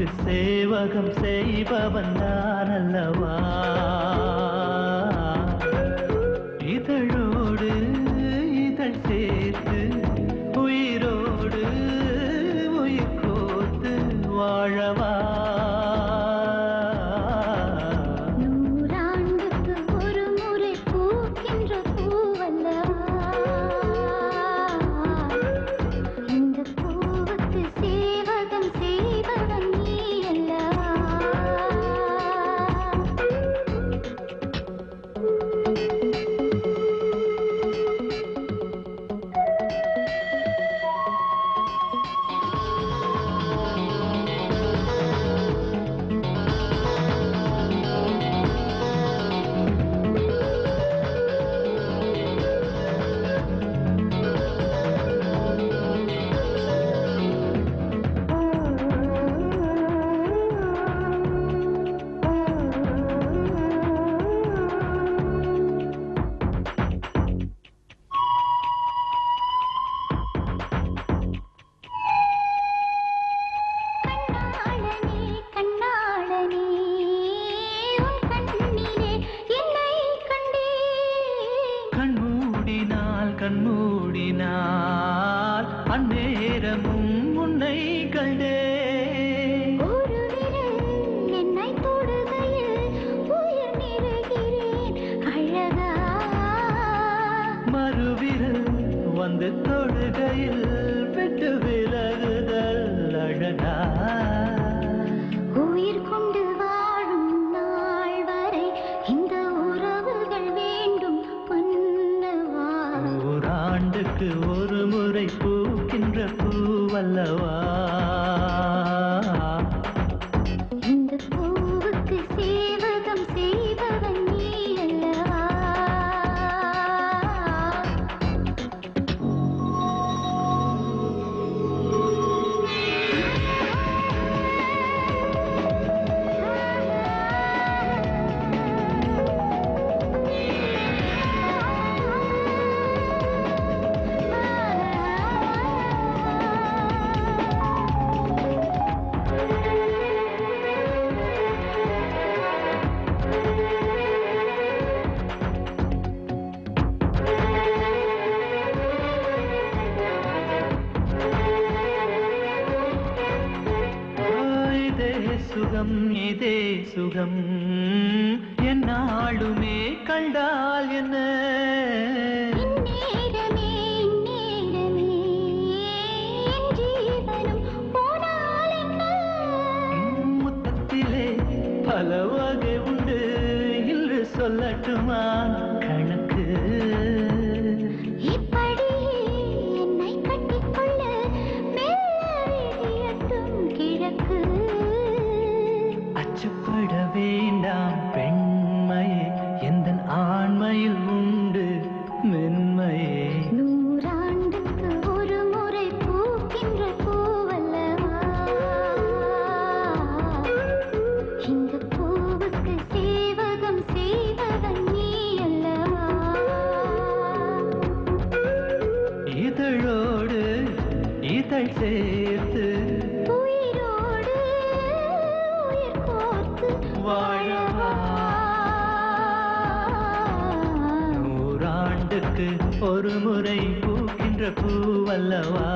பூவுக்கு சேவகம் செய்பவன் நான் அல்லவா? இதழோடு இதழ் சேர்த்து உயிரோடு உயிர் கோர்த்து வாழவா? கண்மூடினால் அந்நேரமும் உன்னை கண்டே. ஒரு விரல் என்னை தொடுகையில் உயிர் நிறைகிறேன் அழகா. மறுவிரல் வந்து தொடுகையில் விட்டு விலகுதல் அழகா. உயிர் கொண்டு வாழும் நாள் வரை இந்த உறவுகள் வேண்டும் மன்னவா. ஓராண்டுக்கு ஒரு முறை பூக்கின்ற பூவல்லவா? இந்த பூவுக்கு சேவகம் செய்பவன் நீ அல்லவா? சுகம் இதே சுகம் என்னாலுமே கண்டால் என்ன? இந்நேரமே இந்நேரமே என் ஜீவனும் போனால் என்ன? முத்தத்திலே பல வகை உண்டு என்று சொல்லட்டுமா கணக்கு? இப்படி என்னை கட்டிக்கொள்ள மெல்ல விழியட்டும் கிழக்கு. அச்சப்பட வேண்டாம் பெண்மையே, எந்தன் ஆண்மையில் உண்டு மென்மையே. நூறாண்டுக்கு ஒரு முறை பூக்கின்ற பூவல்லவா? இந்த பூவுக்கு சேவகம் செய்பவன் நீ அல்லவா? இதழோடு இதழ் சேர்த்து உயிரோடு உயிர் கோர்த்து வாழவா? நூறாண்டுக்கு ஒரு முறை பூக்கின்ற பூவல்லவா?